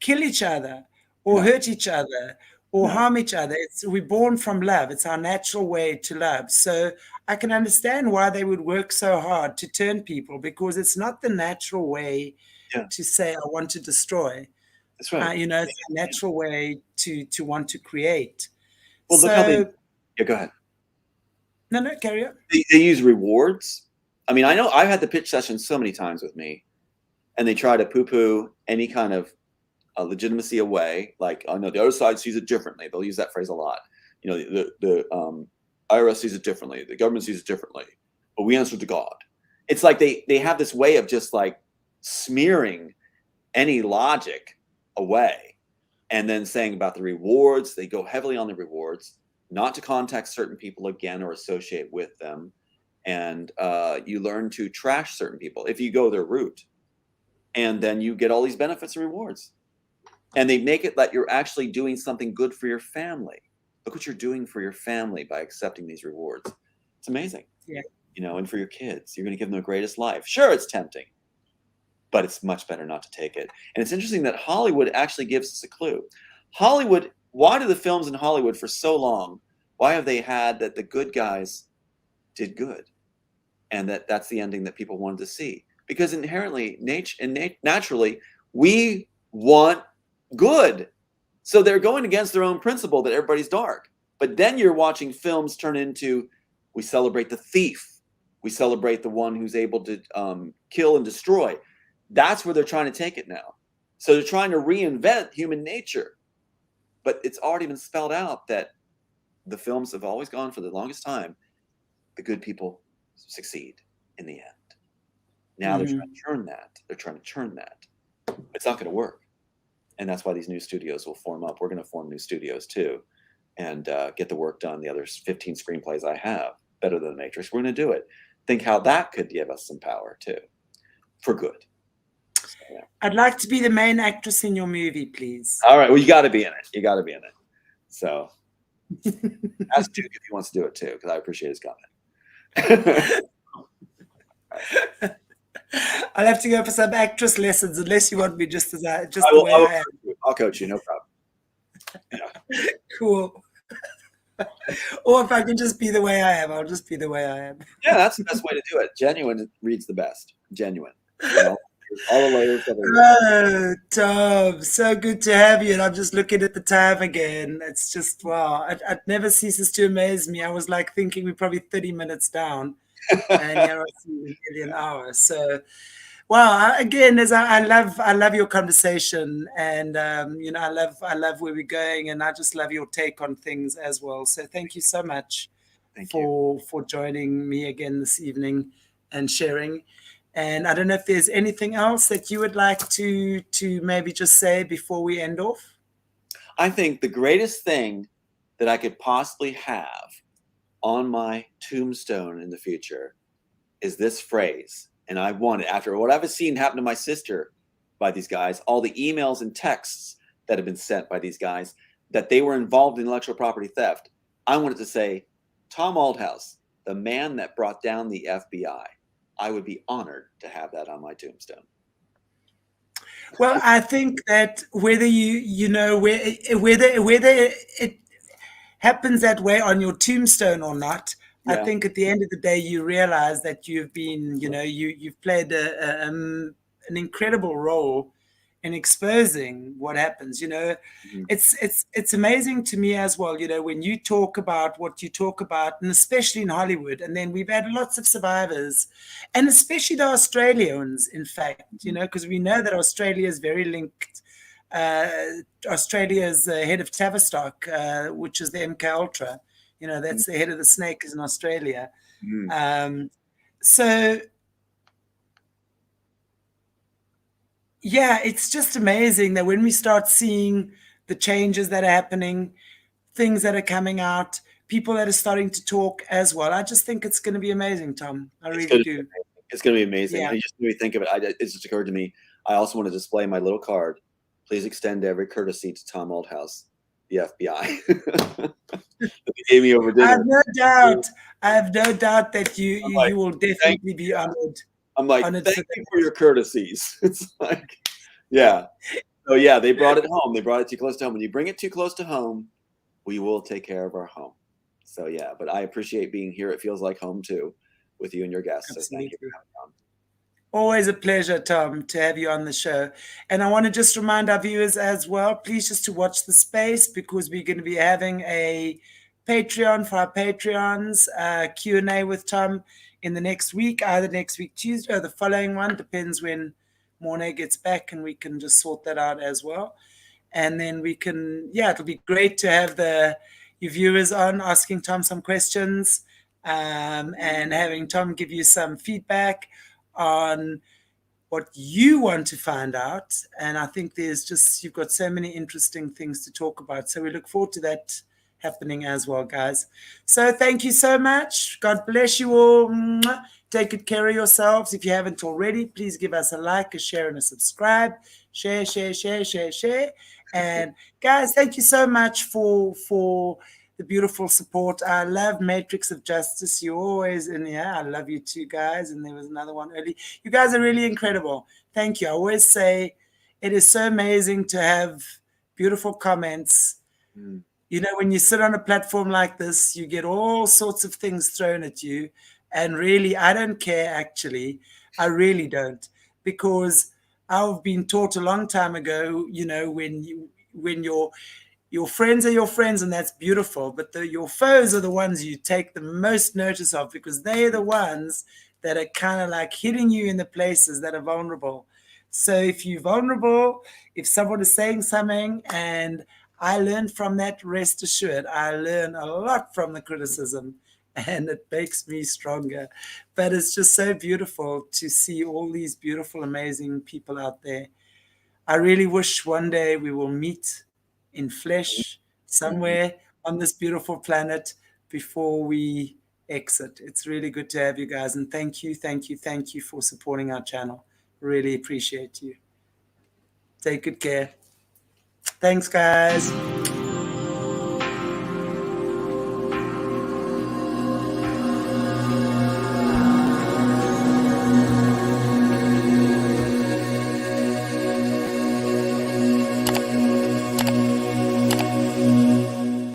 Speaker 2: kill each other or
Speaker 1: No,
Speaker 2: hurt each other or
Speaker 1: no.
Speaker 2: harm each other. We're born from love. It's our natural way to love. So I can understand why they would work so hard to turn people, because it's not the natural way
Speaker 1: Yeah,
Speaker 2: to say, I want to destroy.
Speaker 1: that's right.
Speaker 2: It's a natural way to want to create.
Speaker 1: Well, look how they.
Speaker 2: So,
Speaker 1: Yeah, go ahead.
Speaker 2: no, carry on.
Speaker 1: They use rewards. I mean, I know I've had the pitch session so many times with me, and they try to poo-poo any kind of legitimacy away. Like, oh no, the other side sees it differently. They'll use that phrase a lot. The IRS sees it differently. The government sees it differently. But we answer to God. It's like they have this way of just like smearing any logic away, and then saying about the rewards. They go heavily on the rewards, not to contact certain people again or associate with them. And you learn to trash certain people if you go their route. And then you get all these benefits and rewards. And they make it that you're actually doing something good for your family. Look what you're doing for your family by accepting these rewards. It's amazing.
Speaker 2: Yeah.
Speaker 1: And for your kids, you're going to give them the greatest life. Sure, it's tempting, but it's much better not to take it. And it's interesting that Hollywood actually gives us a clue. Hollywood, why do the films in Hollywood for so long, why have they had that the good guys did good? And that's the ending that people wanted to see. Because inherently, naturally, we want good. So they're going against their own principle that everybody's dark. But then you're watching films turn into, we celebrate the thief. We celebrate the one who's able to kill and destroy. That's where they're trying to take it now. So they're trying to reinvent human nature. But it's already been spelled out that the films have always gone for the longest time. The good people succeed in the end. Now they're trying to turn that. They're trying to churn that. It's not going to work. And that's why these new studios will form up. We're going to form new studios too, and get the work done. The other 15 screenplays I have, better than The Matrix. We're going to do it. Think how that could give us some power too, for good. So, yeah.
Speaker 2: I'd like to be the main actress in your movie, please.
Speaker 1: All right. Well, you got to be in it. You got to be in it. So ask Duke if he wants to do it too, because I appreciate his comment.
Speaker 2: I'll have to go for some actress lessons, unless you want me just the way I am.
Speaker 1: I'll coach you, no problem.
Speaker 2: Yeah. Cool. Or if I can just be the way I am, I'll just be the way I am.
Speaker 1: Yeah, that's the best way to do it. Genuine reads the best. Genuine. All the layers of it.
Speaker 2: Oh, Tom, so good to have you. And I'm just looking at the time again. It's just, wow. It never ceases to amaze me. I was like thinking we're probably 30 minutes down. And here I see nearly an hour. So, wow. Again, I love your conversation, and I love where we're going, and I just love your take on things as well. So, thank you so much for joining me again this evening and sharing. And I don't know if there's anything else that you would like to maybe just say before we end off.
Speaker 1: I think the greatest thing that I could possibly have on my tombstone in the future is this phrase. And I want it, after what I've seen happen to my sister by these guys, all the emails and texts that have been sent by these guys, that they were involved in intellectual property theft. I wanted to say, Tom Althouse, the man that brought down the FBI. I would be honored to have that on my tombstone.
Speaker 2: Well, I think that whether whether it happens that way on your tombstone or not, yeah. I think at the end of the day, you realize that you've been, you've played an incredible role in exposing what happens. Mm-hmm. It's amazing to me as well. When you talk about what you talk about, and especially in Hollywood, and then we've had lots of survivors, and especially the Australians, in fact, because we know that Australia is very linked. Australia's head of Tavistock, which is the MK Ultra, that's the head of the snake, is in Australia. So Yeah, it's just amazing that when we start seeing the changes that are happening, things that are coming out, people that are starting to talk as well. I just think it's going to be amazing, Tom. I
Speaker 1: It's
Speaker 2: really
Speaker 1: gonna be
Speaker 2: do.
Speaker 1: amazing. It's gonna be amazing.
Speaker 2: Yeah,
Speaker 1: And you just made me think of it. It just occurred to me. I also want to display my little card. Please extend every courtesy to Tom Althouse, the FBI. That he gave me over
Speaker 2: I have
Speaker 1: dinner.
Speaker 2: no doubt. I have no doubt that you
Speaker 1: I'm
Speaker 2: you,
Speaker 1: like,
Speaker 2: you will
Speaker 1: thank
Speaker 2: definitely be
Speaker 1: I'm like,
Speaker 2: honored
Speaker 1: thank
Speaker 2: for
Speaker 1: you
Speaker 2: that.
Speaker 1: for your courtesies. It's like, yeah. So yeah, they brought it home. They brought it too close to home. When you bring it too close to home, we will take care of our home. So yeah, but I appreciate being here. It feels like home too, with you and your guests. So thank you for
Speaker 2: Absolutely.
Speaker 1: having me on.
Speaker 2: Always a pleasure, Tom, to have you on the show. And I want to just remind our viewers as well, please just to watch the space, because we're going to be having a Patreon for our Patreons, Q&A with Tom in the next week, either next week Tuesday or the following one, depends when Morné gets back, and we can just sort that out as well. And then we can, yeah, it'll be great to have your viewers on asking Tom some questions, and having Tom give you some feedback on what you want to find out. And I think you've got so many interesting things to talk about. So we look forward to that happening as well, guys. So thank you so much. God bless you all. Take good care of yourselves. If you haven't already, please give us a like, a share, and a subscribe. Share, share, share, share, share. And guys, thank you so much for the beautiful support. I love Matrix of Justice. You're always in here. I love you too, guys. And there was another one early. You guys are really incredible. Thank you. I always say it is so amazing to have beautiful comments.
Speaker 1: Mm.
Speaker 2: You know, when you sit on a platform like this, you get all sorts of things thrown at you. And really, I don't care, actually. I really don't. Because I've been taught a long time ago, you know, when your friends are your friends, and that's beautiful, but your foes are the ones you take the most notice of, because they're the ones that are kind of like hitting you in the places that are vulnerable. So if you're vulnerable, if someone is saying something and I learned from that, rest assured, I learn a lot from the criticism, and it makes me stronger. But it's just so beautiful to see all these beautiful, amazing people out there. I really wish one day we will meet in flesh
Speaker 1: Mhm.
Speaker 2: somewhere on this beautiful planet before we exit. It's really good to have you guys. And thank you, thank you, thank you for supporting our channel. Really appreciate you. Take good care. Thanks, guys.